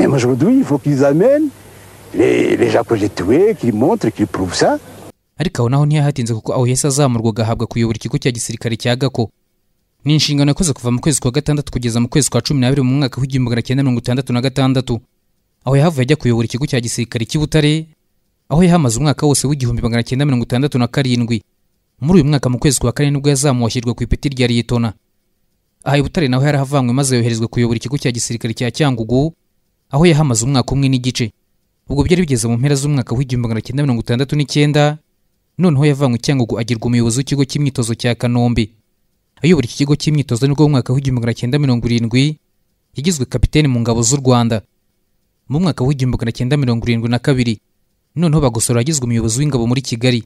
Même aujourd'hui, il faut qu'ils amènent les gens que j'ai tués, qu'ils montrent, qu'ils prouvent ça. Ariko naho ntiyahatinze kuko aho yese azamurwa agahabwa kuyobora ikigo cya gisirikare cya Gako. Ni inshingano yakoze kuva mu kwezi kwa gatandatu kugeza mu kwezi kwa 12 mu mwaka w'1966. Aho yahavuye ajya kuyobora ikigo cya gisirikare cy'Ibutare, aho yahamaze umwaka wose w'1967. Muri uyu mwaka mu kwezi kwa 4 nibwo yazamuwe ashyirwa ku ipeti rya Liyetona. Aha Ibutare naho yarahavanywe maze yoherezwa kuyobora ikigo cya gisirikare cya Cyangugu, aho yahamaze umwaka umwe n'igice. Ubwo byari bigeze mu mpera z'umwaka w'1969, noneho yavanywe Cyangugu agirwa umuyobozi w'ikigo cy'imyitozo cya Kanombe. Ayobora iki kigo cy'imyitozo nibwo mu mwaka w'1970 yagizwe kapiteni mu ngabo z'u Rwanda. Mu mwaka w'1972 noneho Bagosora yagizwe umuyobozi w'ingabo muri Kigali.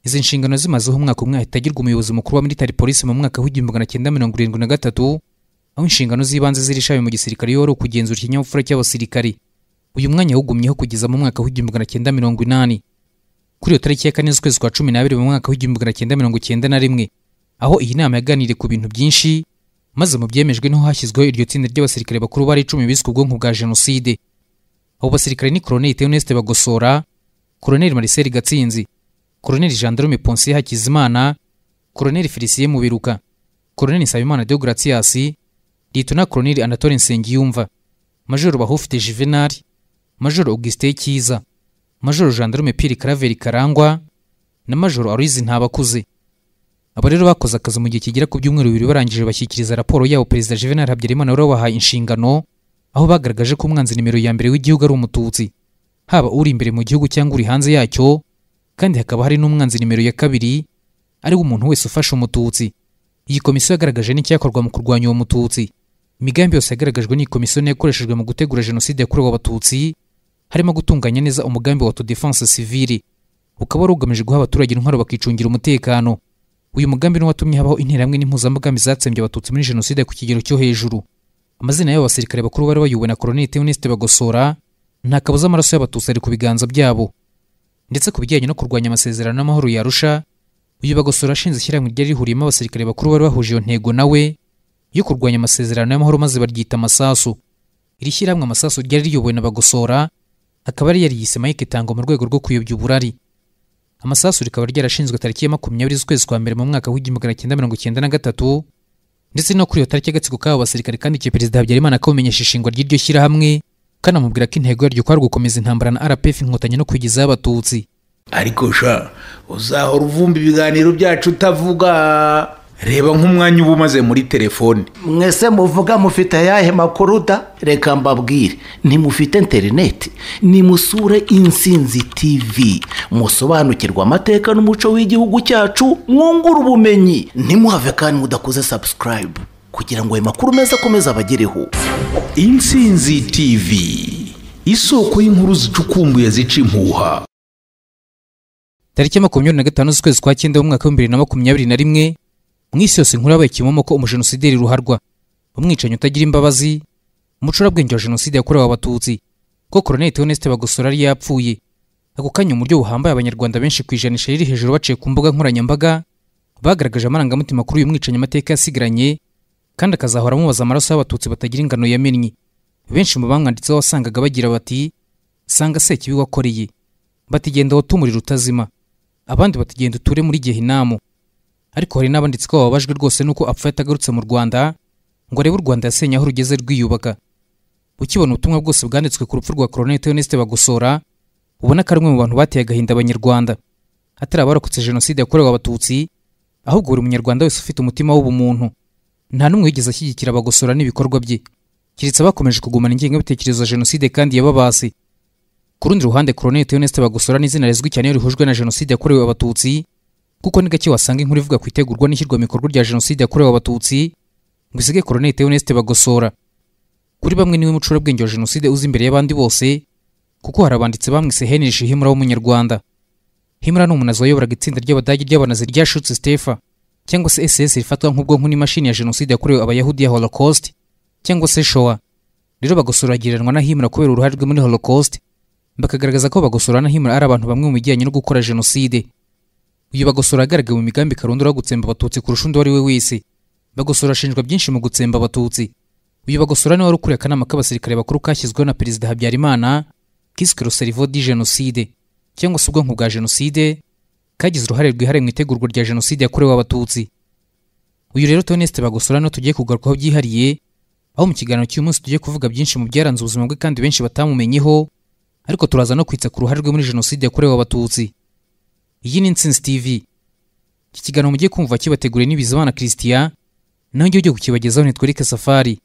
Izi nshingano zimazeho umwaka umwe ahitagirwa umuyobozi mukuru wa military police mu mwaka w'1973, aho inshingano z'ibanze zirishaye mu gisirikare yoro kugenzura ikinyabupfura cy'abasirikare. Uyu mwanya wugumyeho kugeza mu mwaka w'1980. Kuri iyo tariki ya 4 z'ukwezi kwa 12 mu mwaka w'1991, aho iyi nama yaganiriye ku bintu byinshi, maze mu byemejwe niho hashyizweho iryo tsinda ry'abasirikare bakuru bari 10 biswe ubwonko bwa jenoside. Abo basirikare ni Colonel Theoneste Bagosora, Colonel Marcel Gatsinzi, Colonel Gendarme Ponsier Hakizimana, Colonel Felicien Mubiruka, Colonel Nsabimana Deogratias, Lieutenant Colonel Anatole Nsengiyumva, Major Bahufite Juvenal, Major Augustin Kiza, Major Gendarme Pierre Claver Karangwa na Major Aloys Ntabakuze. Abo rero bakoze akazi mu gihe kigera ku byumweru 2 barangije bashyikiriza raporo yabo Perezida Juvenal Habyarimana wari wahaye inshingano, aho bagaragaje ko umwanzi nimero ya mbere w'igihugu ari umututsi, haba uri imbere mu gihugu cyangwa uri hanze yacyo, kandi hakaba hari n'umwanzi nimero ya kabiri ari umuntu wese ufasha umututsi. Iyi komisiyo yagaragaje n'icyakorwa mu kurwanya uwo mututsi. Imigambi yose yagaragajwe n'iyi komisiyo yakoreshejwe mu gutegura jenoside yakorewe abatutsi, harimo gutunganya neza umugambi wa autodefense civile, ukaba ugamije guha abaturage intwaro bakicungira umutekano. Uyu mugambi ni watumye habaho interamwe n'impuzamugambi zatsembye abatutsi muri jenoside ku kigero cyo hejuru. Amazina y'abo basirikare bakuru bari bayobowe na Colonel Theoneste Bagosora, nta kabuza amaraso y'abatutsi ari ku biganza byabo. Ndetse ku bijyanye no kurwanya amasezerano n'amahoro ya Arusha, uyu Bagosora ashinze ishyirahamwe ryari rihuriyemo abasirikare bakuru bari bahuje iyo ntego nawe yo kurwanya amasezerano y'amahoro maze baryita Amasasu. Iri shyirahamwe Amasasu ryari riyobowe na Bagosora, akaba yari yise Mike Tango mu rwego rwo kuyobya uburari. Amasasu rikaba ryarashinzwe tariki ya 20 z'ukwezi kwa mbere mu mwaka w'1993, ndetse no kuri iyo tariki agatsiko k'abo basirikare kandi cyo Perezida Habyarimana akamenyesha ishingwa ry'iryo shyirahamwe, kanamubwira ko intego yaryo kwari gukomeza intambara na RPF inkotanyi no kwigizaho abatutsi. Ariko sha uzahora uvumba ibiganiro byacu utavuga, reba nk'umwanya uba umaze muri telefone. Mwese muvuga mufite ayahe makuru da? Reka mbabwire, ntimufite internet, nimusure Intsinzi TV, musobanukirwa amateka n'umuco w'igihugu cyacu, mwungura ubumenyi. Ntimuhave kandi mudakoze subscribe kugira ngo ayo makuru meza akomeze abagereho. Intsinzi TV, isoko y'inkuru zicukumbuye zica impuha. Tariki ya 25 z'ukwezi kwa 9 mu mwaka w'2021, mwisi yose inkuru yabaye kimomo ko umujenosideri ruharwa, umwicanyi utagira imbabazi, umucurabwenge wa jenoside yakorewe abatutsi, ko Colonel Theoneste Bagosora yari yapfuye. Ako kanya mu buryo buhambaye abanyarwanda benshi kwijanisha riri hejuru baciye ku mbuga nkoranyambaga bagaragaje amarangamutima kuri uyu mwicanyi amateka yasigaranye, kandi akazahora mubaza amaraso y'abatutsi batagira ingano yamennye. Benshi mu bamwanditseho wasangaga bagira bati sanga Sekibi wakoreye, batigenda watumurira utazima, abandi batigenda uture muri Gehinamu. Ariko hari n'abanditse ko babajwe rwose nuko apfa yatagarutse mu Rwanda ngo arebe u Rwanda yasenye aho rugeze rwiyubaka. Ukibona ubutumwa bwose bwanditswe ku rupfu rwa Colonel Theoneste Bagosora, ubona ko ari umwe mu bantu bateye agahinda abanyarwanda, atari abarokotse jenoside yakorewe abatutsi, ahubwo buri munyarwanda wese ufite umutima w'ubumuntu. Nta numwe wigeze ashyigikira Bagosora n'ibikorwa bye, kiritse bakomeje kugumana ingengabitekerezo ya jenoside kandi yababase. Ku rundi ruhande Colonel Theoneste Bagosora n'izina rizwi cyane rihujwe na jenoside yakorewe abatutsi, kuko ni gake wasanga inkuru ivuga ku itegurwa n'ishyirwa mu bikorwa rya jenoside yakorewe abatutsi ngo isige Colonel Theoneste Bagosora. Kuri bamwe niwe mucurabwenge wa jenoside uzi imbere y'abandi bose, kuko harabanditse bamwise Heinrich Himmler w'umunyarwanda. Himmler ni umunazi wayoboraga itsinda ry'abadage ry'abanazi rya Schutzstaffel cyangwa se SS rifatwa nk'ubwonko n'imashini ya jenoside yakorewe abayahudi ya Holocaust cyangwa se Shoah. Rero Bagosora agiranwa na Himmler kubera uruhare rwe muri Holocaust, bakagaragaza ko Bagosora na Himmler ari abantu bamwe mu bijyanye no gukora jenoside. Uyu Bagosora agaragaye mu migambi karundura gutsemba abatutsi kurusha undi wari we wese. Bagosora ashinjwa byinshi mu gutsemba abatutsi. uyu Bagosora niwe wari ukuriye akanama k'abasirikare bakuru kashyizweho na Perezida Habyarimana kiswe Cerveau di Genocide cyangwa se ubwonko bwa Jenoside, kagize uruhare rwihariye mu itegurwa rya Jenoside yakorewe Abatutsi. Uyu rero Theoneste Bagosora no tugiye kugarukaho byihariye, aho mu kiganiro cy'uyu munsi tugiye kuvuga byinshi mu byaranze ubuzima bwe kandi benshi batamumenyeho, ariko turaza no kwitsa ku ruhare rwe muri Jenoside yakorewe Abatutsi. Iyi ni Intsinzi TV. Iki kiganiro mugiye kumva kibateguriye n'Ibizimana Christian, naho ngiye kukibagezaho nitwereke Safari.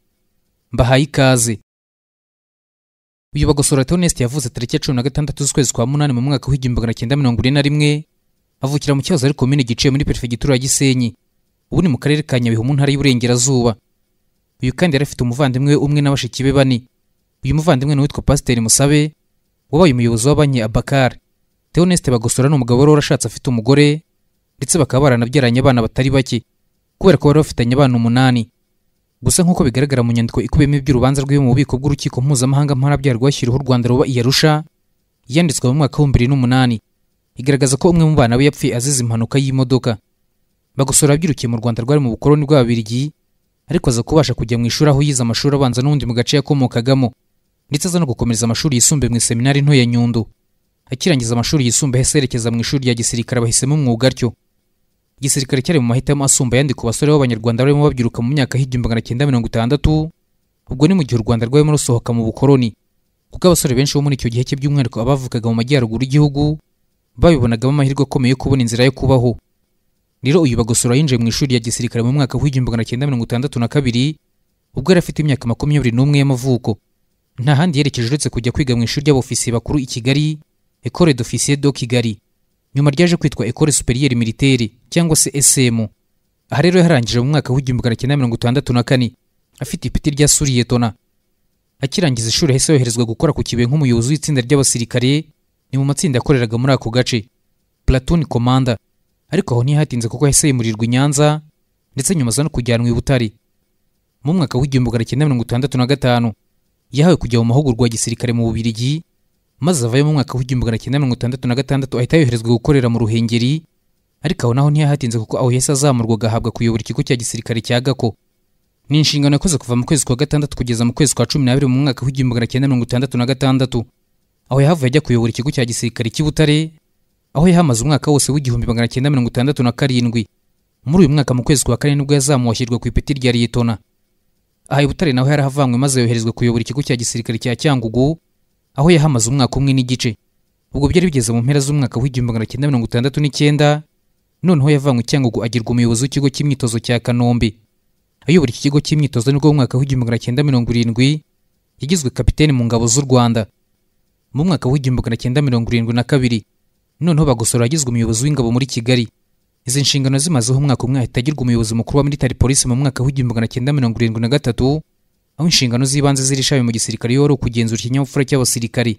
Mbahaye ikaze. Uyu Bagosora Theoneste yavutse tariki ya 16 z'ukwezi kwa munani mu mwaka w'1941, avukira mu Cyahoze ari komine Giciye muri perefegitura ya Gisenyi, ubu ni mu karere ka Nyabihu mu ntara y'Uburengerazuba. Uyu kandi yari afite umuvandimwe umwe n'abashiki be bane. Uyu muvandimwe ni witwa Pasiteri Musabe, wabaye umuyobozi wa banki Abakar. Theoneste Bagosora ni umugabo wari warashatse afite umugore, ndetse bakaba baranabyaranye abana batari bake, kubera ko bari bafitanye abana 8. Gusa nk'uko bigaragara mu nyandiko ikubiyemo iby'urubanza rwe mu bubiko bw'urukiko mpuzamahanga mpanabyaha rwashyiriweho u Rwanda ruba i Arusha, yanditswe mu mwaka wa 2008, igaragaza ko umwe mu bana be yapfuye azize impanuka y'imodoka. Bagosora yabyirukiye mu Rwanda rwari mu bukoloni bw'Ababiligi, ariko aza kubasha kujya mu ishuri aho yize amashuri abanza n'undi mu gace yakomokagamo, ndetse aza no gukomereza amashuri yisumbuye mu iseminari nto ya Nyundo. Akirangiza amashuri yisumbuye yerekeza mu ishuri rya gisirikare bahisemo umwuga atyo. Igisirikare cyari mu mahitamo asumba yandi ku basore b'Abanyarwanda barimo babyiruka mu myaka y'1960, ubwo ni mu gihe u Rwanda rwarimo rusohoka mu bukoloni, kuko abasore benshi bo muri icyo gihe cy'iby'umwihariko abavukaga mu majyaruguru y'igihugu babibonagamo amahirwe akomeye yo kubona inzira yo kubaho. Rero uyu Bagosora yinjiye mu ishuri ya gisirikare mu mwaka w'1962, ubwo yari afite imyaka 21 y'amavuko. Nta handi yerekeje uretse kujya kwiga mu ishuri ry'abofisiye bakuru i Kigali, École d'Officiers de Kigali, nyuma ryaje kwitwa École Supérieure Militaire cyangwa se SM. Aha rero yarangije mu mwaka w'1964 afite ipeti rya Suriyetona. Akirangiza ishuri hese yoherezwa gukora ku kibuye nk'umuyobozi w'itsinda ry'abasirikare, ni mu matsinda yakoreraga muri ako gace, Platoon Commander. Ariko aho ntihatinze kuko hese yimurirwa i Nyanza, ndetse nyuma za no kujyanwa i Butare. Mu mwaka w'1965 yahawe kujya mu mahugurwa ya gisirikare mu Bubiligi, maze avayo mu mwaka w'1966 ahita yoherezwa gukorera mu Ruhengeri. Ariko aho naho ntihatinze kuko aho yese azamurwa gahabwa kuyobora ikigo cya gisirikare cya Gako. Ni inshingano yakoze kuva mu kwezi kwa gatandatu kugeza mu kwezi kwa 12 mu mwaka w'1966, aho yahavuye ajya kuyobora ikigo cya gisirikare cy'i Butare, aho yahamaze umwaka wose w'1967. Muri uyu mwaka mu kwezi kwa 4 nibwo yazamuwe ashyirwa ku ipeti rya Liyetona. Aha i Butare naho yarahavanywe maze yoherezwa kuyobora ikigo cya gisirikare cya Cyangugu, aho yahamaze umwaka umwe n'igice. Ubwo byari bigeze mu mpera z'umwaka w'1969, noneho yavanywe Cyangugu agirwa umuyobozi w'ikigo cy'imyitozo cya Kanombe. Ayobora iki kigo cy'imyitozo nibwo mu mwaka w'1970 yagizwe kapiteni mu ngabo z'u Rwanda. Mu mwaka w'1972 noneho Bagosora yagizwe umuyobozi w'ingabo muri Kigali. Izi nshingano zimazeho umwaka umwe ahita agirwa umuyobozi mukuru wa Military Police mu mwaka w'1973, aho inshingano z'ibanze zirishami mu gisirikare yoro kugenzura ikinyabupfura cy'abasirikare.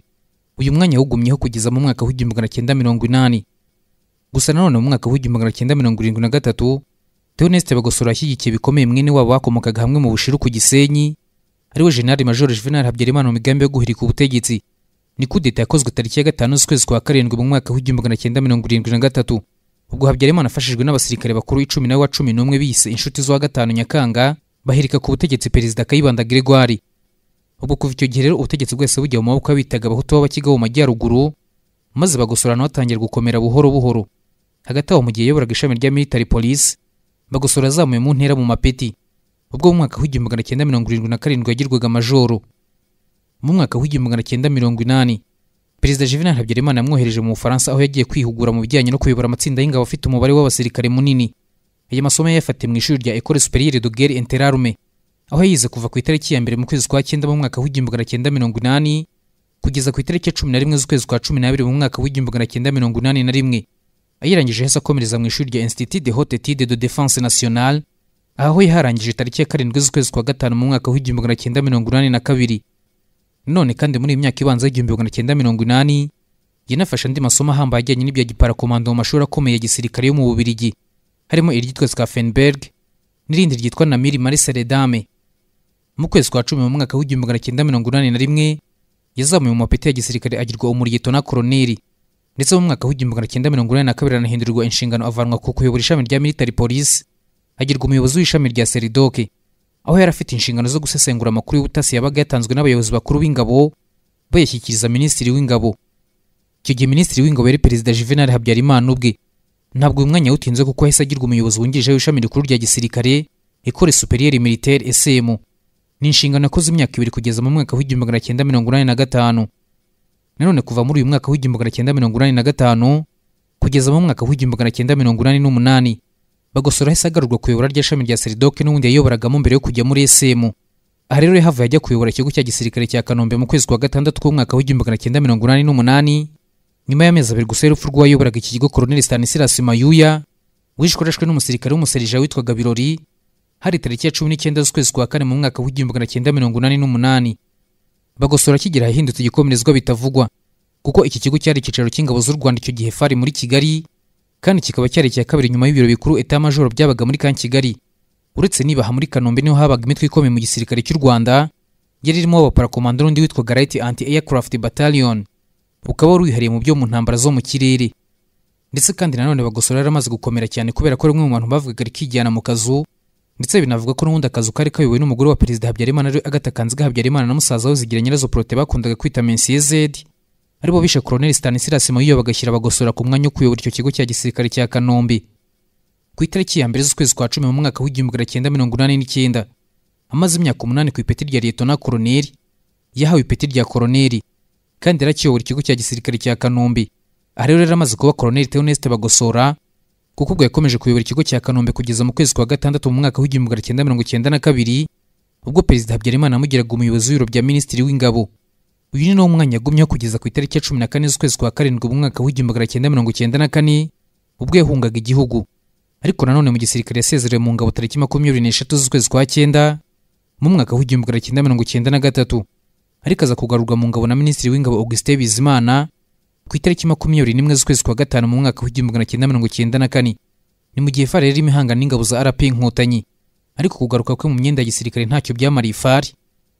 Uyu mwanya wugumyeho kugeza mu mwaka w'1980. Gusa nanone mu mwaka w'1973 Theoneste Bagosora yashyigikiye bikomeye mwene wabo bakomokaga hamwe mu Bushiru ku Gisenyi, ariwe General Major Juvenal Habyarimana mu migambi yo guhirika ubutegetsi. Ni kudeta yakozwe tariki ya 5 z'ukwezi kwa 7 mu mwaka w'1973, ubwo Habyarimana afashijwe n'abasirikare bakuru 10 nawe wa 11 bise inshuti zo wa 5 Nyakanga bahirika ku butegetsi Perezida Kayibanda Gregoire. Ubwo kuva icyo gihe rero ubutegetsi bwese bujya mu maboko y'abitaga abahutu b'abakiga mu majyaruguru, maze Bagosora nawe atangira gukomera buhoro buhoro. Hagati aho mu gihe yayoboraga ishami rya Military Police, Bagosora azamuye mu ntera mu mapeti. Ubwo mu mwaka w'1977 yagirwaga majoro. Mu mwaka w'1980 Perezida Juvenal Habyarimana yamwohereje mu Bufaransa, aho yagiye kwihugura mu bijyanye no kuyobora amatsinda y'ingabo afite umubare w'abasirikare munini. Aya masomo yafatiye mu ishuri rya École Supérieure de Guerre Interarmée, aho yize kuva ku itariki ya 1 mu kwezi kwa 9 mu mwaka w'1980 kugeza ku itariki ya 11 z'ukwezi kwa 12 mu mwaka w'1981. Ayirangije hese akomereza mu ishuri rya Institut de Haute Étude de Défense Nationale, aho yaharangije tariki ya 7 z'ukwezi kwa 5 mu mwaka w'1982. None kandi muri imyaka ibanza y'1980 yanafashe andi masomo ahambaye ajyanye n'ibya giparakomando mu mashuri akomeye ya gisirikare yo mu Bubiligi, harimo iryitwa Skaffenberg n'irindi ryitwa Namiri Marcel Dame. Mu kwezi kwa 10 mu mwaka w'1981 yazamuye mu mapeti ya gisirikare agirwa umuriyetona koloneli, ndetse mu mwaka w'1982 anahindurirwa inshingano avanwa ku kuyobora ishami rya Military Police agirwa umuyobozi w'ishami rya Seridoke. aho yari afite inshingano zo gusesengura amakuru y'ubutasi yabaga yatanzwe n'abayobozi bakuru b'ingabo bayashyikiriza minisitiri w'ingabo. Icyo gihe minisitiri w'ingabo yari perezida Juvenal Habyarimana ubwe. Ntabwo uyu mwanya yawutinze kuko yahise agirwa umuyobozi wungirije w'ishami rikuru rya gisirikare Ecole Supérieure Militaire SM. Ni inshingano yakoze imyaka 2 kugeza mu mwaka w'1985. Nanone kuva muri uyu mwaka w'1985 kugeza mu mwaka w'1988 Bagosora yahise agarurwa kuyobora rya shami rya Seridoke n'ubundi yayoboragamo mbere yo kujya muri SM. Aha rero yahavuye ajya kuyobora ikigo cya gisirikare cya Kanombe mu kwezi kwa gatandatu k'umwaka w'1988 nyuma y'amezi 2 gusa y'urupfu rw'uwayoboraga iki kigo Colonel Stanislas Mayuya wishwe n'umusirikare w'umuserija witwaga Birori hari tariki ya 19 z'ukwezi kwa kane mu mwaka w'1988. Bagosora kigera hahindutse igikomerezwa bitavugwa kuko iki kigo cyari ikicaro cy'ingabo z'u Rwanda icyo gihe fari muri Kigali kandi kikaba cyari cya kabiri nyuma y'ibiro bikuru Etat Major byabaga muri kan Kigali. Uretse nibaha muri Kanombe niho habaga imitwe ikomeye mu gisirikare cy'u Rwanda yari irimo abaparakomando n'undi witwaga Light Anti-Aircraft Battalion ukaba wari wihariye mu byo mu ntambara zo mu kirere. Ndetse kandi nanone Bagosora yaramaze gukomera cyane kubera ko rimwe mu bantu bavugaga rikijyana mu kazu, ndetse binavuga ko n'ubundi akazu kari kayobowe n'umugore wa perezida Habyarimana ari Agatha Kanziga Habyarimana na musaza we Zigira Nyirazo Prote bakundaga kwita Mensier Z, aribo bishe Colonel Stanislas Mayuya bagashyira Bagosora ku mwanya wo kuyobora icyo kigo cya gisirikare cya Kanombe. Ku itariki ya mbere z'ukwezi kwa 10 mu mwaka w'1989 amaze imyaka 8 ku ipeti rya Lieutenant Colonel yahawe ipeti rya Colonel kandi yarakiyobora ikigo cya gisirikare cya Kanombe. Aha rero yaramaze kuba Colonel Theoneste Bagosora kuko ubwo yakomeje kuyobora ikigo cya Kanombe kugeza mu kwezi kwa gatandatu mu mwaka w'1992 ubwo perezida Habyarimana amugiraga umuyobozi w'ibiro bya minisitiri w'ingabo. Uyu ni nawo mwanya yagumyeho kugeza ku itariki ya 14 z'ukwezi kwa karindwi mu mwaka w'1994 ubwo yahungaga igihugu. Ariko nanone mu gisirikare yasezerewe mu ngabo tariki 23 z'ukwezi kwa 9 mu mwaka w'1993 ariko aza kugarurwa mu ngabo na minisitiri w'ingabo Augustin Bizimana ku itariki 21 z'ukwezi kwa 5 mu mwaka w'1994. Ni mu gihe FARC yari imihanga n'ingabo za RP Inkotanyi, ariko kugaruka kwe mu myenda ya gisirikare ntacyo byamariye FARC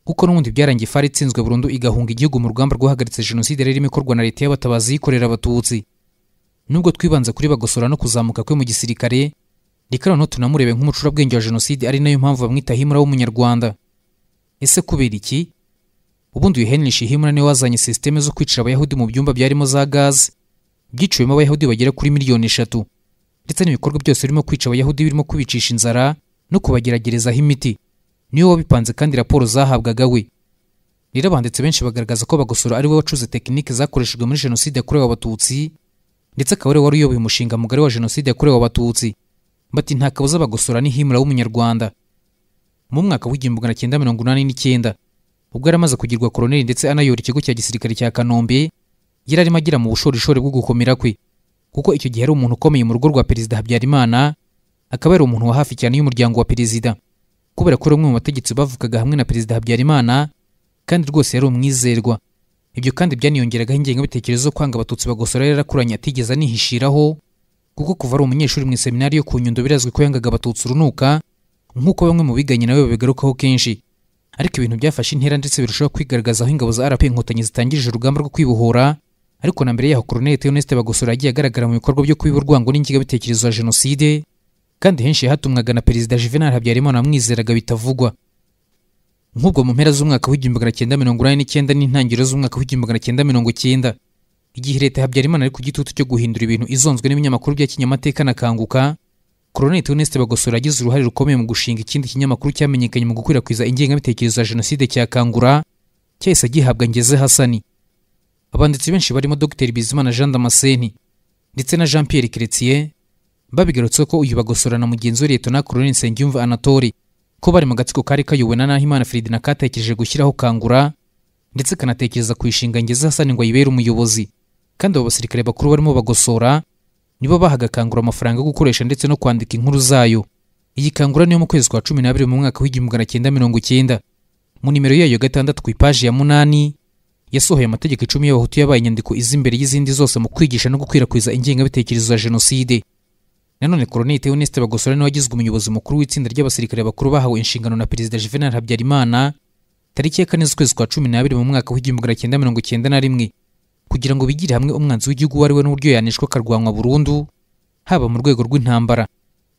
kuko n'ubundi byarangiye FARC itsinzwe burundu igahunga igihugu mu rugamba rwahagaritse jenoside yari ikorwa na leta y'abatabazi yikorera abatutsi. Nubwo twibanze kuri Bagosora no kuzamuka kwe mu gisirikare, reka noneho tunamurebe nk'umucurabwenge wa jenoside ari nayo mpamvu bamwita Himura w'umunyarwanda. Ese kubera iki? Ubundi uyu Heinrich Himmler niwe wazanye systeme zo kwicira abayahudi mu byumba byarimo za gaz byiciwemo abayahudi bagera kuri 3 miliyoni, ndetse n'ibikorwa byose birimo kwica abayahudi birimo kubicisha inzara no kubageragerezaho imiti. Niyo wabipanze kandi raporo zahabwaga we. Rero abanditse benshi bagaragaza ko Bagosora ari we wacuze tekinike zakoreshejwe muri jenoside yakorewe abatutsi, ndetse akaba ari wari uyoboye umushinga mugari wa jenoside yakorewe abatutsi. Bati nta kabuza Bagosora ni Himmler w'umunyarwanda. Mu mwaka w'1989 ubwo yaramaze kugirwa Colonel ndetse anayobora ikigo cya gisirikare cya Kanombe, yari arimo agira mu bushorishori bwo gukomera kwe kuko icyo gihe ari umuntu ukomeye mu rugo rwa perezida Habyarimana, akaba ari umuntu wa hafi cyane y'umuryango wa perezida kubera ko rumwe mu bategetsi bavugaga hamwe na perezida Habyarimana kandi rwose yari umwizerwa. Ibyo kandi byaniyongeragaho ingengabitekerezo zo kwanga abatutsi. Bagosora yarakuranye atigeze anihishiraho kuko kuva ari umunyeshuri mu seminari yo ku Nyundo birazwi ko yangaga abatutsi urunuka nk'uko bamwe mu biganye nawe babigarukaho kenshi. Ariko ibintu byafashe intera ndetse birushaho kwigaragaza aho ingabo za RP Inkotanyi zitangirije urugamba rwo kwibohora, ariko na mbere yaho Colonel Theoneste Bagosora yagiye agaragara mu bikorwa byo kwiba urwango n'ingengabitekerezo ya jenoside, kandi henshi yahatumwaga na perezida Juvenal Habyarimana amwizeraga bitavugwa. Nk'ubwo mu mpera z'umwaka w'1989 n'intangiriro z'umwaka w'1990 igihe leta Habyarimana ari ku gitutu cyo guhindura ibintu izonzwe n'ibinyamakuru bya kinyamateka na Kanguka, Colonel Theoneste Bagosora yagize uruhare rukomeye mu gushinga ikindi kinyamakuru cyamenyekanye mu gukwirakwiza ingengabitekerezo ya jenoside cya Kangura cyahise gihabwa Ngeze Hasani. Abanditsi benshi barimo Dr Bizimana Jean Damascene ndetse na Jean Pierre Chrétien babigarutse ko uyu Bagosora na mugenzi we Lieutenant Colonel Nsengiyumva Anatole ko bari mu gatsiko kari kayobowe na Nahimana Ferdinand katekereje gushyiraho Kangura ndetse kanatekereza kuyishinga Ngeze Hasani ngo ayibere umuyobozi. Kandi abo basirikare bakuru barimo Bagosora nibo bahaga Kangura amafaranga yo gukoresha ndetse no kwandika inkuru zayo. Iyi Kangura niyo mu kwezi kwa 12 mu mwaka w'1990 mu nimero yayo 6 ku ipaji ya 8 yasohoye amategeko 10 y'abahutu yabaye inyandiko izimbere y'izindi zose mu kwigisha no gukwirakwiza ingengabitekerezo ya jenoside. Nanone Colonel Theoneste Bagosora niwe wagizwe umuyobozi mukuru w'itsinda ry'abasirikare bakuru bahawe inshingano na perezida Juvenal Habyarimana tariki ya 4 z'ukwezi kwa 12 mu mwaka w'1991 kugira ngo bigire hamwe umwanzi w'igihugu wari we n'uburyo yanishwa karwanwa burundu, haba mu rwego rw'intambara,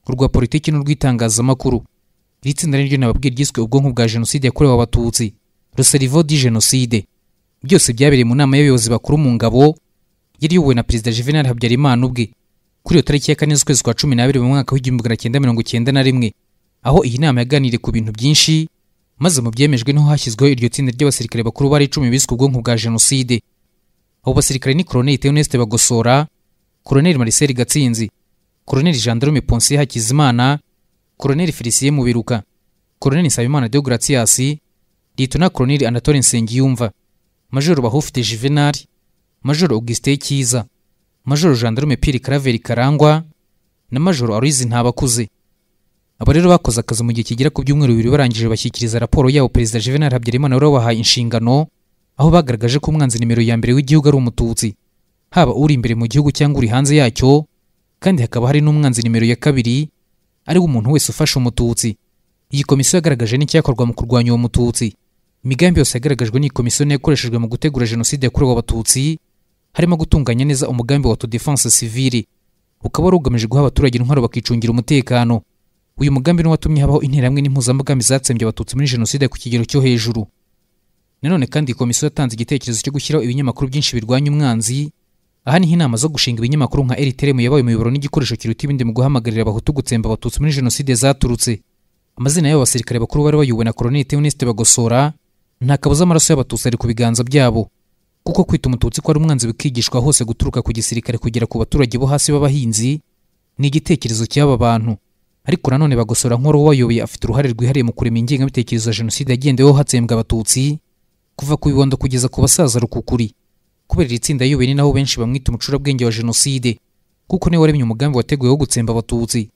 urwa politiki n'urw'itangazamakuru. iri tsinda niryo nababwiye ryiswe ubwonko bwa jenoside yakorewe abatutsi, le cerveau du génocide. Byose byabereye mu nama y'abayobozi bakuru mu ngabo yari iyobowe na Perezida Juvenal Habyarimana ubwe kuri iyo tariki ya 4 z'ukwezi kwa 12 mu mwaka w'1991, aho iyi nama yaganiriye ku bintu byinshi, maze mu byemejwe niho hashyizweho iryo tsinda ry'abasirikare bakuru bari 10 biswe ubwonko bwa jenoside. Abo basirikare ni Colonel Theoneste Bagosora, Colonel Marcel Gatsinzi, Colonel Gendarme Ponsier Hakizimana, Colonel Felicien Mubiruka, Colonel Nsabimana Deogratias, Lieutenant Colonel Anatole Nsengiyumva, Major Bahufite Juvenal, Major Augustin Kiza, Major Gendarme Pierre Claver Karangwa na Major Aloys Ntabakuze. Abo rero bakoze akazi mu gihe kigera ku byumweru 2 barangije bashyikiriza raporo yabo Perezida Juvenal Habyarimana wari wahaye inshingano, aho bagaragaje ko umwanzi nimero ya mbere w'igihugu ari umututsi, haba uri imbere mu gihugu cyangwa uri hanze yacyo, kandi hakaba hari n'umwanzi nimero ya kabiri ari umuntu wese ufasha umututsi. Iyi komisiyo yagaragaje n'icyakorwa mu kurwanya uwo mututsi. Imigambi yose yagaragajwe n'iyi komisiyo yakoreshejwe mu gutegura jenoside yakorewe abatutsi, harimo gutunganya neza umugambi wa autodefense civile, ukaba wari ugamije guha abaturage intwaro bakicungira umutekano. Uyu mugambi niwo watumye habaho interahamwe n'impuzamugambi zatsembye abatutsi muri jenoside ku kigero cyo hejuru. Nanone kandi iyi komisiyo yatanze igitekerezo cyo gushyiraho ibinyamakuru byinshi birwanya umwanzi, aha niho inama zo gushinga ibinyamakuru nka RTLM yabaye umuyoboro n'igikoresho kiruta ibindi mu guhamagarira abahutu gutsemba abatutsi muri jenoside zaturutse. Amazina y'abo basirikare bakuru bari bayobowe na Colonel Theoneste Bagosora, nta kabuza amaraso y'abatutsi ari ku biganza byabo, kuko kwita umututsi ko ari umwanzi bikigishwa hose guturuka ku gisirikare kugera ku baturage bo hasi b'abahinzi ni igitekerezo cy'aba bantu. Ariko nanone Bagosora nk'uwo wayoboye afite uruhare rwihariye mu kurema ingengabitekerezo ya jenoside yagendeweho hatsembwa abatutsi kuva ku bibondo kugeza ku basaza rukukuri. Kubera iri tsinda yayoboye ni naho benshi bamwita umucurabwenge wa jenoside, kuko niwe waremye umugambi wateguwe wo gutsemba abatutsi.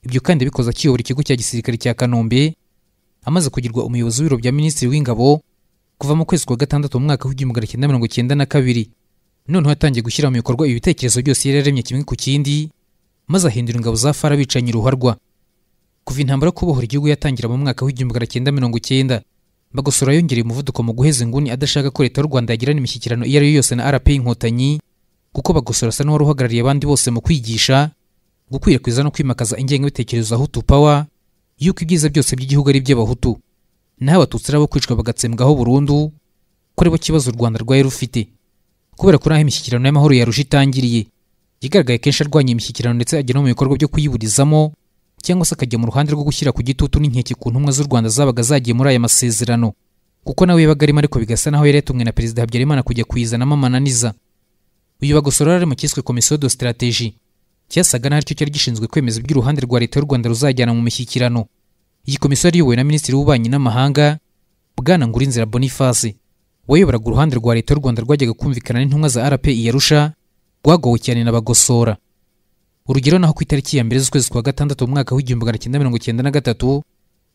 Ibyo kandi bikoze akiyobora ikigo cya gisirikare cya Kanombe, amaze kugirwa umuyobozi w'ibiro bya Minisitiri w'Ingabo kuva mu kwezi kwa 6 mu mwaka w'1992. Noneho yatangiye gushyira mu bikorwa ibitekerezo byose yari yaremye kimwe ku kindi, maze ahindura ingabo za FARA bicanye ruharwa. Kuva intambara yo kubohora igihugu yatangira mu mwaka w'1990, Bagosora yongereye umuvuduko mu guheza inguni adashaka ko leta y'u Rwanda yagirana imishyikirano iyo ari yo yose na RP Inkotanyi, kuko Bagosora asa n'uwari uhagarariye abandi bose mu kwigisha, gukwirakwiza no kwimakaza ingengabitekerezo ya Hutu Power, yuko ibyiza byose by'igihugu ari iby'abahutu, naho abatutsi nabo kwicwa bagatsembwaho burundu, ko aribo kibazo u Rwanda rwari rufite. Kubera ko naho imishyikirano y'amahoro yarusha itangiriye, yigaragaye kenshi arwanya imishyikirano ndetse agera mu bikorwa byo kuyiburizamo, cyangwa se akajya mu ruhande rwo gushyira ku gitutu n'inkeke ku ntumwa z'u Rwanda zabaga zagiye muri aya masezerano, kuko nawe yabaga arimo, ariko bigasa naho yari yatumwe na Perezida Habyarimana kujya kuyizanamo amananiza. Uyu Bagosora ari mu cyiswe Commission de Stratégie, cyasaga naho aricyo cyari gishinzwe kwemeza iby'uruhande rwa leta y'u Rwanda ruzajyana mu mishyikirano. Iyi komisiyo yari iyobowe na Minisitiri w'Ububanyi n'Amahanga Bwana Ngurinzira Boniface, wayoboraga uruhande rwa leta y'u Rwanda rwajyaga kumvikana n'intumwa za RP Iyarusha, rwagowe cyane na Bagosora. Urugero naho ku itariki ya 1 z'ukwezi kwa 6 mu mwaka w'1993,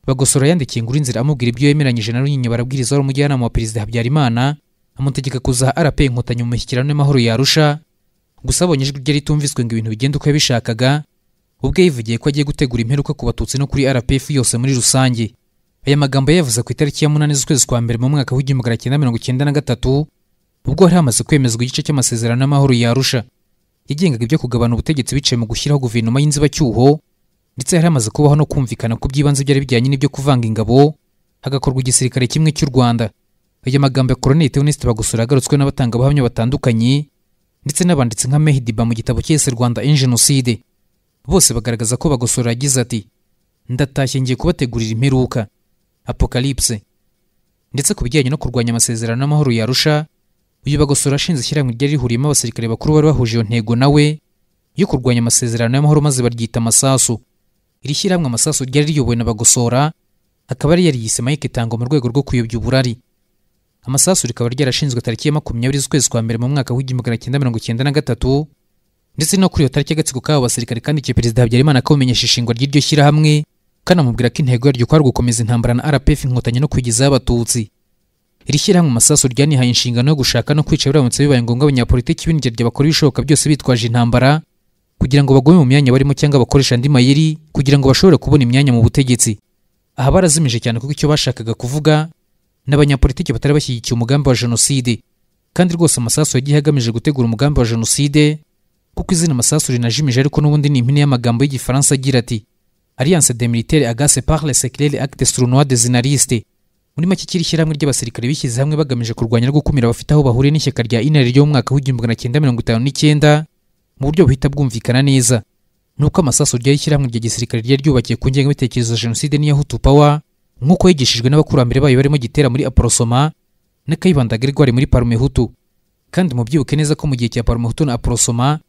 Bagosora yandikiye Ngurinzira amubwira ibyo yemeranyije na Runyinya barabwiriza wari umujyanama wa Perezida Habyarimana, amutegeka kuza RP Inkotanyi mu mishyikirano y'amahoro ya Arusha. Gusa abonye ijwi rye ritumviswe ngo ibintu bigenda uko yabishakaga, ubwo yivugiye ko agiye gutegura imperuka ku batutsi no kuri RPF yose muri rusange. Aya magambo yavuze ku itariki ya 8 z'ukwezi kwa 1 mu mwaka w'1993, ubwo hari hamaze kwemezwa igice cy'amasezerano y'amahoro ya Arusha yagengaga ibyo kugabana ubutegetsi biciye mu gushyiraho guverinoma y'inzibacyuho, ndetse hari hamaze kubaho no kumvikana ku by'ibanze byari bijyanye n'ibyo kuvanga ingabo, hagakorwa igisirikare kimwe cy'u Rwanda. Aya magambo ya Colonel Theoneste Bagosora yagarutswe n'abatangabuhamya batandukanye ndetse n'abanditsi nka Mehidiba mu gitabo cyese Rwanda en Genocide. Bose bagaragaza ko Bagosora yagize ati: ndatashye ngiye kubategurira imperuka, Apocalypse. Ndetse ku bijyanye no kurwanya amasezerano y'amahoro ya Arusha, uyu Bagosora ashinze ishyirahamwe ryari rihuriyemo abasirikare bakuru bari bahuje iyo ntego nawe yo kurwanya amasezerano y'amahoro, maze baryita Amasasu. Iri shyirahamwe Amasasu ryari riyobowe na Bagosora, akaba yari yariyise Mike Tango mu rwego rwo kuyobya uburari. Amasasu rikaba ryarashinzwe tariki ya 20 z'ukwezi kwa 1 mu mwaka w'1993, ndetse no kuri iyo tariki agatsiko k'abo basirikare kandi cyo Perezida Habyarimana akamenyesha ishingwa ry'iryo shyirahamwe, kanamubwira ko intego yaryo kwari gukomeza intambara na RPF Inkotanyi no kwigizaho abatutsi. Iri shyirahamwe Amasasu ryanihaye inshingano yo gushaka no kwica biramutse bibaye ngombwa abanyapolitiki b'indyarya bakora ibishoboka byose bitwaje intambara, kugira ngo bagome mu myanya barimo cyangwa bakoresha andi mayeri kugira ngo bashobore kubona imyanya mu butegetsi. Aha barazimije cyane kuko icyo bashakaga kuvuga n'abanyapolitiki batari bashyigikiye umugambi wa jenoside, kandi rwose Amasasu yagiye agamije gutegura umugambi wa jenoside, kuko izina Amasasu rinajimije, ariko n'ubundi ni impine y'amagambo y'Igifaransa agira ati Alliance des militaires agacés par les secrets actes sournois des journalistes. Muri make kiri shyirahamwe ry'abasirikare bishyize hamwe bagamije kurwanya no gukumira abafite aho bahuriye n'ishyaka rya INR ryo mu mwaka w'1959 mu buryo buhita bwumvikana neza. Nuko amasaso ryari shyirahamwe rya gisirikare ryari ryubakiye ku ngengabitekerezo ya jenoside n'iya Hutu Power nk'uko yigishijwe n'abakurambere bayo barimo Gitera muri Aprosoma na Kayibanda Gregoire muri Parume Hutu. Kandi mubyibuke neza ko mu gihe cya Parume Hutu na Aprosoma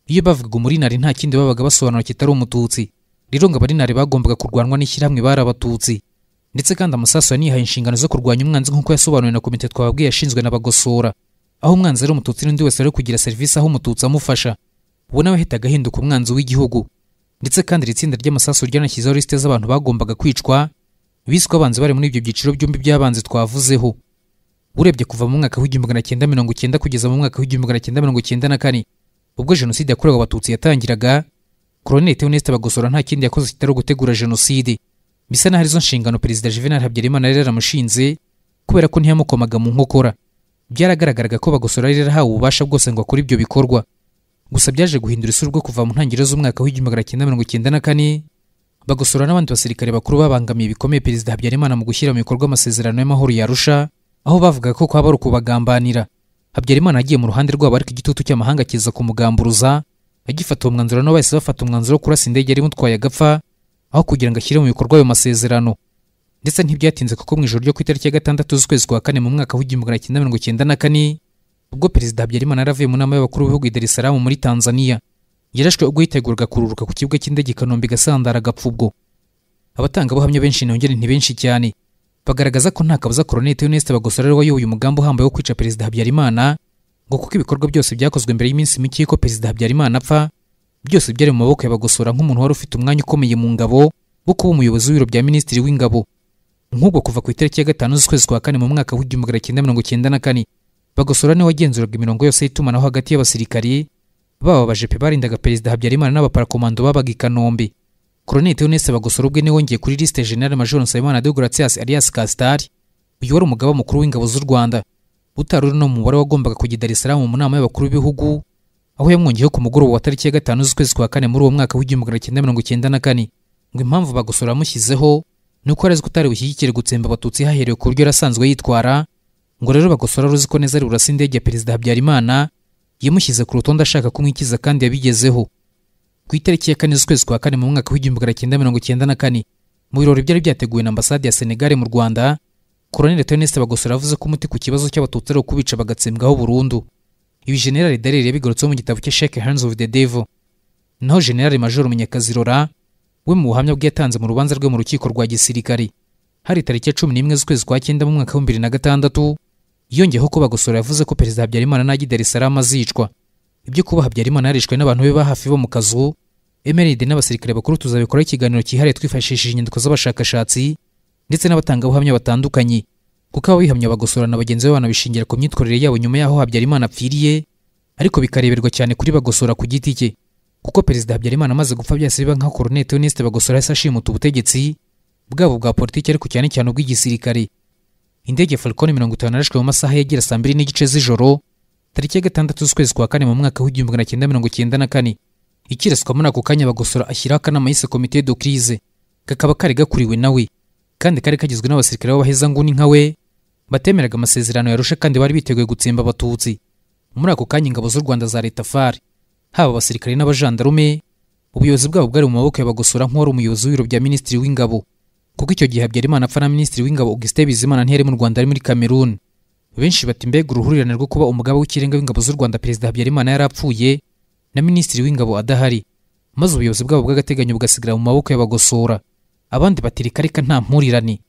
iyo bavugaga umurinari nta kindi babaga basobanura kitari umututsi. Rero ngo abarinari bagombaga kurwanwa n'ishyirahamwe bari abatutsi. Ndetse kandi amasaso yanihaye inshingano zo kurwanya umwanzi nk'uko yasobanuwe na komite twababwiye yashinzwe n'abagosora. Aho umwanzi ari umututsi n'undi wese ari kugira serivisi aho umututsi amufasha. Ubu nawe ahitaga ahinduka umwanzi w'igihugu. Ndetse kandi iri tsinda ry'amasaso ryanashyizeho lisite z'abantu bagombaga kwicwa biswe abanzi bari muri ibyo byiciro byombi by'abanzi twavuzeho. Urebye kuva mu mwaka w'1990 kugeza mu mwaka w'1994 ubwo jenoside yakorewe abatutsi yatangiraga, Colonel Theoneste Bagosora nta kindi yakoze kitari gutegura jenoside. Bisa naho arizo nshingano Perezida Juvenal Habyarimana yari yaramushinze kubera ko ntiyamukomaga mu nkokora. Byaragaragaraga ko Bagosora yari yarahawe ububasha bwose ngo akore ibyo bikorwa. Gusa byaje guhindura isura ubwo kuva mu ntangiriro z'umwaka w'1994 Bagosora n'abandi basirikare bakuru babangamiye bikomeye Perezida Habyarimana mu gushyira mu bikorwa amasezerano y'amahoro ya Arusha, aho bavugaga ko kwaba ari ukubagambanira. Habyarimana agiye mu ruhande rwabo ariko igitutu cy'amahanga kiza kumugamburuza, agifata uwo mwanzuro no bahise bafata umwanzuro wo kurasa indege yari imutwaye agapfa aho kugira ngo ashyire mu bikorwa ayo masezerano. Ndetse ntibyatinze kuko mu ijoro ryo ku itariki ya 6 z'ukwezi kwa 4 mu mwaka w'1994 ubwo Perezida Habyarimana yaravuye mu nama y'abakuru b'ibihugu i Dar es Salaam muri Tanzania, yarashwe ubwo yiteguraga kururuka ku kibuga cy'indege Kanombe Gasandara Gapfubwo. Abatangabuhamya benshi nongere ntibenshi cyane bagaragaza ko nta kabuza Colonel Theoneste Bagosora ari wayoboye umugambi uhambaye wo kwica Perezida Habyarimana, ngo kuko ibikorwa byose byakozwe mbere y'iminsi mike ko Perezida Habyarimana apfa byose byari mu maboko ya Bagosora nk'umuntu wari ufite umwanya ukomeye mu ngabo wo kuba umuyobozi w'ibiro bya Minisitiri w'Ingabo. Nk'ubwo kuva ku itariki ya 5 z'ukwezi kwa 4 mu mwaka w'1994 Bagosora niwe wagenzuraga imirongo yose y'itumanaho hagati y'abasirikari baba abajepe barindaga Perezida Habyarimana n'abaparakomando babaga i Kanombe. Colonel Theoneste Bagosora ubwe niwe wongeye kuri liste General Major Nsabimana de Gratias alias Castar, uyu wari umugaba mukuru w'ingabo z'u Rwanda utaruri no mubare wagombaga kujya Dar es Salaam mu nama y'abakuru b'ibihugu, aho yamwongeyeho ku mugoroba wa tariki ya 5 z'ukwezi kwa 4 muri uwo mwaka w'1994 ngo impamvu Bagosora amushyizeho nuko arazi kutari bushyigikire gutsemba abatutsi haherewe ku buryo yarasanzwe yitwara. Ngo rero Bagosora ruzi ko neza ari urasa indege ya Perezida Habyarimana yamushyize ku rutonde ashaka kumwikiza kandi yabigezeho. Ku itariki ya 4 z'ukwezi kwa 4 mu mwaka w'1994 mu birori byari byateguwe na ambasade ya Senegal mu Rwanda, Colonel Theoneste Bagosora yavuze ko umuti ku kibazo cy'abatutsi ari ukubica bagatsembwaho burundu. Ibi General Dallaire yabigarutseho mu gitabo cye Shake Hands of the Devil. Naho General Major Munyakazirora we mu buhamya bwe yatanze mu rubanza rwe mu rukiko rwa gisirikare hari tariki ya 11 z'ukwezi kwa 9 mu mwaka w'2006 yongeyeho ko Bagosora yavuze ko Perezida Habyarimana najya Dar es Salaam azicwa. Ibyo kuba Habyarimana yarishwe n'abantu be bahafi bo mu kazu, Emeride n'abasirikare bakuru tuzabikora ikiganiro cyihariye twifashishije inyandiko z'abashakashatsi ndetse n'abatangabuhamya batandukanye, kuko ababihamya Bagosora na bagenzi be banabishingira ku myitwarire yabo nyuma yaho Habyarimana apfiriye, ariko bikareberwa cyane kuri Bagosora ku giti cye, kuko Perezida Habyarimana amaze gupfa byase biba nka Colonel Theoneste Bagosora yasa ashimuta ubutegetsi bwabo bwa politiki ariko cyane cyane ubw'igisirikare. Indege Falcon 50 yarashwe mu masaha yagira saa 2:30 z'ijoro tariki ya 6 z'ukwezi kwa 4 mu mwaka w'1994 ikiraswa muri ako kanya Bagosora ashyiraho akanama yise Comité de Crise, kakaba kari gakuriwe nawe kandi kari kagizwe n'abasirikare b'abaheza nguni nka we batemeraga amasezerano yarusha kandi bari biteguye gutsemba abatutsi. Muri ako kanya ingabo z'u Rwanda za leta FAR haba abasirikare n'abajandarume ubuyobozi bwabo bwari mu maboko ya Bagosora nk'uwari umuyobozi w'ibiro bya Minisitiri w'Ingabo, kuko icyo gihe Habyarimana apfa na Minisitiri w'Ingabo Augustin Bizimana ntiyari mu Rwanda ari muri Cameroon. Benshi bati mbega uruhurirane rwo kuba umugaba w'ikirenga w'ingabo z'u Rwanda Perezida Habyarimana yarapfuye na Minisitiri w'Ingabo adahari, maze ubuyobozi bwabo bw'agateganyo bugasigara mu maboko ya Bagosora. Abandi batirika nta mpurirane,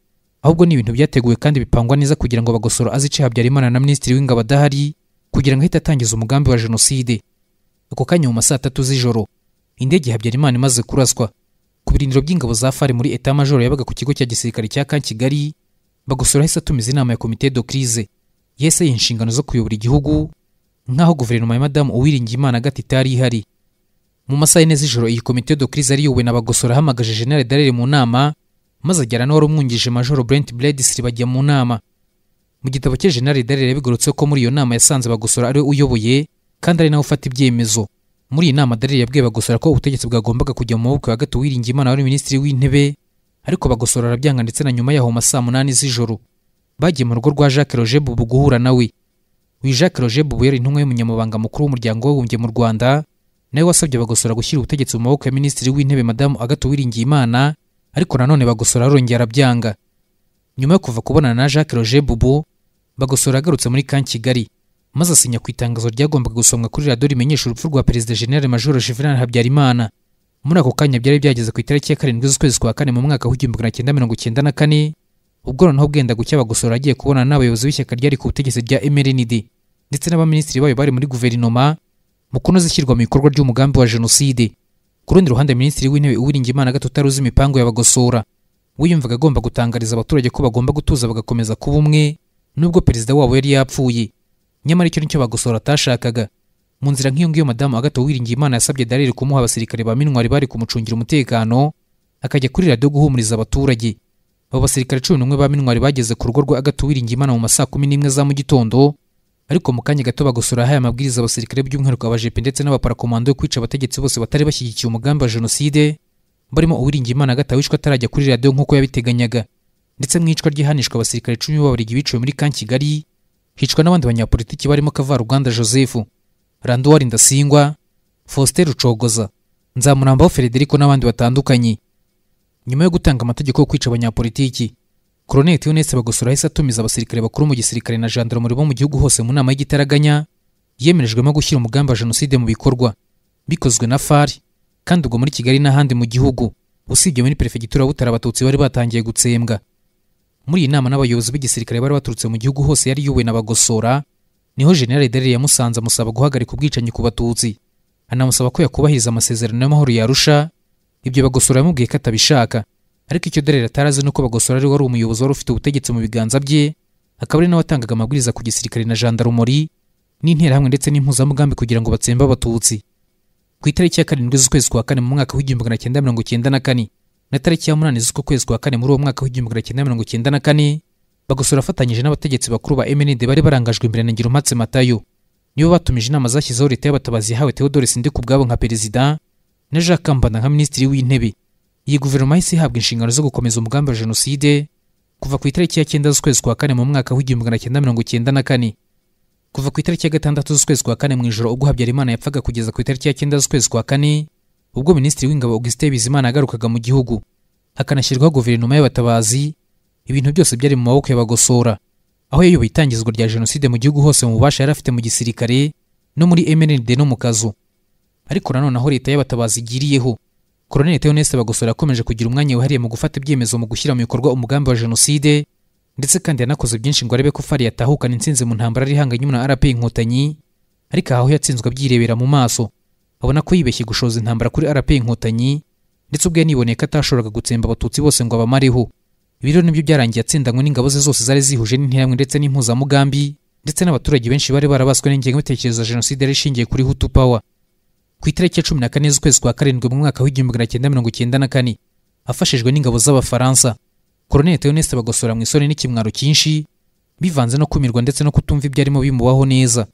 ahubwo ni ibintu byateguwe kandi bipangwa neza kugira ngo Bagosora azice Habyarimana na Minisitiri w'Ingabo adahari kugira ngo ahite atangiza umugambi wa jenoside. Ako kanya mu masaa 3 z'ijoro indege Habyarimana imaze kuraswa ku birindiro by'ingabo za FAR muri Etat Major yabaga ku kigo cya gisirikare cya Kigali, Bagosora yahise atumiza inama ya Comité de Crise yese y'inshingano zo kuyobora igihugu nkaho guverinoma ya Madame Uwiringiyimana Agathe itari ihari. Mu masaha 4 z'ijoro iyi Comité de Crise ari yowe na Bagosora hamagaje General Dallaire mu nama, maze ajyana n'uwari umwungirije Major Brent Bledisri bajya mu nama. Mu gitabo cye General Dallaire yabigorotse ko muri iyo nama yasanze Bagosora ari uyoboye kandi ari nawe ufata ibyemezo. Muri iyi nama Dallaire yabwiye Bagosora ko ubutegetsi bwagombaga kujya mu maboko ya Agathe Uwiringiyimana wari minisitiri w'intebe, ariko Bagosora arabyanga ndetse na nyuma yaho saa 8 z'ijoro bagiye mu rugo rwa Jacques Roger Bubu guhura nawe. Uyu Jacques Roger Bubu yari intumwa y'umunyamabanga mukuru w'umuryango w'abibumbye mu Rwanda, nawe wasabye Bagosora gushyira ubutegetsi mu maboko ya minisitiri w'intebe Madamu Agathe Uwiringiyimana, ariko nanone Bagosora arongera arabyanga. Nyuma yo kuva kubonana na Jacques Roger Bubu, Bagosora yagarutse muri Kigali maze asinya ku itangazo ryagombaga gusomwa kuri radiyo rimenyesha urupfu rwa Perezida General Major Juvenal Habyarimana. Muri ako kanya byari byageze ku itariki ya 7 z'ukwezi kwa 4 mu mwaka w'1994, ubwo noneho bwenda gucya Bagosora agiye kubonana n'abayobozi b'ishyaka ryari ku butegetsi rya MRND ndetse n'abaminisitiri bayo bari muri guverinoma mu kunoza ishyirwa mu bikorwa ry'umugambi wa jenoside. Ku rundi ruhande, minisitiri w'intebe Uwiringiyimana Agathe utaruzi imipango ya Bagosora wiyumvaga agomba gutangariza abaturage ko bagomba gutuza bagakomeza kuba umwe nubwo perezida wabo yari yapfuye. Nyamara icyo nicyo Bagosora atashakaga. Mu nzira nk'iyo ngiyo Madamu Agathe Uwiringiyimana yasabye Dallaire kumuha abasirikare ba Mintwari bari kumucungira umutekano, akajya kuri radiyo guhumuriza abaturage. Abo basirikare 11 ba Mintwari bageze ku rugo rwa Agathe Uwiringiyimana mu saa 11 za mu gitondo, ariko mu kanya gato Bagosora yahaye amabwiriza abasirikare by'umwihariko abajepe ndetse n'abaparakomando yo kwica abategetsi bose batari bashyigikiye umugambi wa jenoside, barimo Uwiringiyimana Agathe wishwe atarajya kuri radiyo nk'uko yabiteganyaga. Ndetse mu icwa ryihanishwa abasirikare 10 b'Ababiligi biciwe muri Kigali, hicwa n'abandi banyapolitiki barimo Kavaruganda Joseph, Randuwari Ndasingwa, Faustin Rucogoza, Nzamurambaho Frederico n'abandi batandukanye. Nyuma yo gutanga amategeko yo kwica abanyapolitiki, Colonel Theoneste Bagosora yahise atumiza abasirikare bakuru mu gisirikare na gendarmerie bo mu gihugu hose mu nama y'igitaraganya yemerejwemo gushyira umugambi wa jenoside mu bikorwa, bikozwe na FAR, kandi ubwo muri Kigali n'ahandi mu gihugu, usibye muri prefegitura Butare abatutsi bari batangiye gutsembwa. Muri iyi nama n'abayobozi b'igisirikare bari baturutse mu gihugu hose yari yuwe na Bagosora, niho General Dallaire yamusanze amusaba guhagarika ubwicanyi ku batutsi, anamusaba ko yakubahiriza amasezerano y'amahoro ya Arusha. Ibyo Bagosora yamubwiye ko atabishaka, ariko icyo Dallaire atarazi nuko Bagosora ari wari umuyobozi wari ufite ubutegetsi mu biganza bye, akaba ari nawe watangaga amabwiriza ku gisirikare na gendarmerie n'interahamwe ndetse n'impuzamugambi kugira ngo batsembe abatutsi. Ku itariki ya 7 z'ukwezi kwa 4 mu mwaka w'1994 na tariki ya 8 z'uko kwezi kwa 4 muri uwo mwaka w'1994, Bagosora afatanyije n'abategetsi bakuru ba MND bari barangajwe imbere na Ngirumpatse Matayo, nibo batumije inama zashyizeho leta y'abatabazi yahawe Theodore Sindikubwabo nka perezida na Jacques Kambanda nka minisitiri w'intebe. Iyi guverinoma yahise ihabwa inshingano zo gukomeza umugambi wa jenoside kuva ku itariki ya 9 z'ukwezi kwa 4 mu mwaka w'1994. Kuva ku itariki ya 6 z'ukwezi kwa 4 mu ijoro ubwo Habyarimana yapfaga kugeza ku itariki ya 9 z'ukwezi kwa 4 ubwo minisitiri w'ingabo Augustin Bizimana agarukaga mu gihugu, hakanashyirwaho guverinoma y'abatabazi, ibintu byose byari mu maboko ya Bagosora, aho yayoboye itangizwa rya jenoside mu gihugu hose mu bubasha yari afite mu gisirikare no muri MND no mu kazu. Ariko nanone aho leta y'abatabazi igiriyeho, Colonel Theoneste Bagosora yakomeje kugira umwanya wihariye mu gufata ibyemezo mu gushyira mu bikorwa umugambi wa jenoside, ndetse kandi yanakoze byinshi ngo arebe ko FAR yatahukana intsinzi mu ntambara ari hanganye na RP Inkotanyi, ariko aho yatsinzwe abyirebera mu maso, abona ko yibeshye gushoza intambara kuri RP Inkotanyi, ndetse ubwo yaniboneye ko atashoboraga gutsemba abatutsi bose ngo abamareho. Ibiro nibyo byarangiye atsindanywe n'ingabo ze zose zari zihuje n'interahamwe ndetse n'impuzamugambi, ndetse n'abaturage benshi bari barabaswe n'ingengabitekerezo ya jenoside yari ishingiye kuri Hutu Power. Ku itariki ya 14 z'ukwezi kwa 7 mu mwaka w'1994, afashijwe n'ingabo z'Abafaransa, Colonel Theoneste Bagosora mu isoni n'ikimwaro cyinshi bivanze no kumirwa ndetse no kutumva ibyarimo bimubaho neza,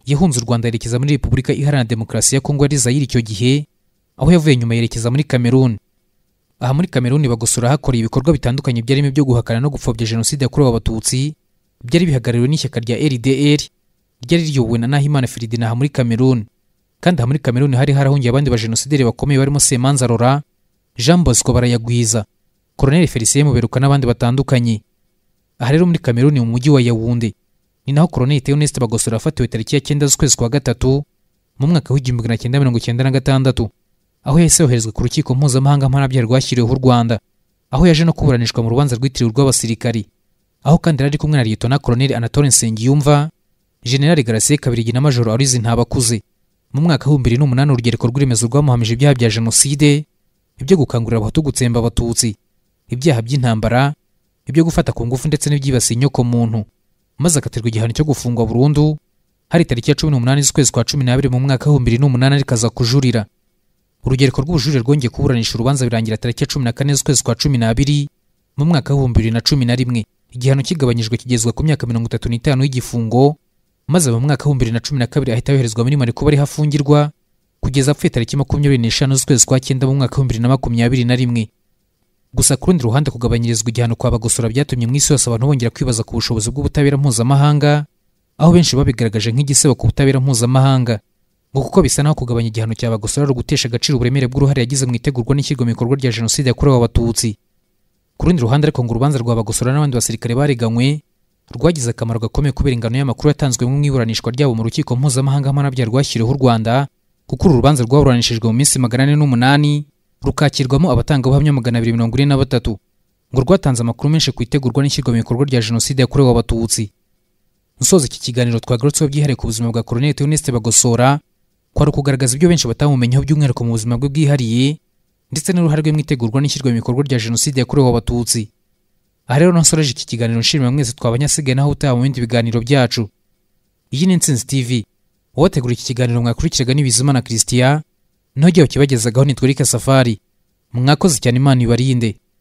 yahunze u Rwanda yerekeza muri Repubulika Iharanira Demokarasi ya Kongo yari Zaire icyo gihe, aho yavuye nyuma yerekeza muri Cameroon. Aha muri Cameroon Bagosora hakoreye ibikorwa bitandukanye byarimo byo guhakana no gupfobya jenoside yakorewe abatutsi, byari bihagarariwe n'ishyaka rya LDR ryari riyobowe na Nahimana Firidina aha muri Cameroon. Kandi aha muri Cameroon hari harahungiye abandi ba genosideri bakomeye barimo Semanza Laurent, Jean Bosco Barayagwiza, Colonel Felicien Muberuka n'abandi batandukanye. Aha rero muri Cameroon mu mujyi wa Yaounde ni naho Colonel Theoneste Bagosora afatiwe tariki ya 9 z'ukwezi kwa 3 mu mwaka w'1996, aho yahise yoherezwa ku rukiko mpuzamahanga mpanabyaha rwashyiriweho u Rwanda, aho yaje no kuburanishwa mu rubanza rwitiriwe rw'abasirikari, aho kandi yari kumwe na Lieutenant Colonel Anatole Nsengiyumva, General Gracie Kabirigi na Major Aloys Ntabakuze. Mu mwaka w'2008 urugereko rw'iremezo rwamuhamije ibyaha bya jenoside, ibyo gukangurira abahutu gutsemba abatutsi, ibyaha by'intambara, ibyo gufata ku ngufu ndetse n'ibyibasiye inyoko muntu, maze akatirwa igihano cyo gufungwa burundu hari tariki ya 18 z'ukwezi kwa 12 mu mwaka w'2008 arikaza kujurira. Urugereko rw'ubujurire rwongeye kuburanisha urubanza birangira tariki ya 14 z'ukwezi kwa 12 mu mwaka w'2011, igihano kigabanyijwe kigezwa ku myaka 35 y'igifungo, maze mu mwaka w'2012 ahita yoherezwa muri Mali kuba ari hafungirwa kugeza apfuye tariki 25 z'ukwezi kwa 9 mu mwaka wa 2021. Gusa ku rundi ruhande kugabanyirizwa igihano kwa Bagosora byatumye mu isi yose abantu bongera kwibaza ku bushobozi bw'ubutabera mpuzamahanga, aho benshi babigaragaje nk'igisebo ku butabera mpuzamahanga, ngo kuko bisa naho kugabanya igihano cya Bagosora ari ugutesha agaciro uburemere bw'uruhare yagize mu itegurwa n'ishyirwa mu bikorwa rya jenoside yakorewe Abatutsi. Ku rundi ruhande ariko ngo urubanza rwa Bagosora n'abandi basirikare bareganywe rwagize akamaro gakomeye kubera ingano y'amakuru yatanzwe mu iburanishwa ryabo mu rukiko mpuzamahanga mpanabyaha rwashyiriweho u Rwanda, kuko uru rubanza rwaburanishijwe mu minsi 408 rukakirwamo abatangabuhamya 243, ngo rwatanze amakuru menshi ku itegurwa n'ishyirwa mu bikorwa rya jenoside yakorewe Abatutsi. Nsoza iki kiganiro twagarutseho byihariye ku buzima bwa Colonel Theoneste Bagosora, kwari kugaragaza ibyo benshi batamumenyeho by'umwihariko mu buzima bwe bwihariye ndetse n'uruhare rwe mu itegurwa n'ishyirwa mu bikorwa rya jenoside yakorewe Abatutsi. Aha rero nsoreje iki kiganiro nshimira mwese twabanyasigaye naho utaha mu bindi biganiro byacu. Iyi ni Intsinzi TV, uwategura iki kiganiro mwakurikiraga ni Bizimana Christian, nogeye ukibagezagaho nitwe Eric Safari. Mwakoze cyane, Imana ibarinde.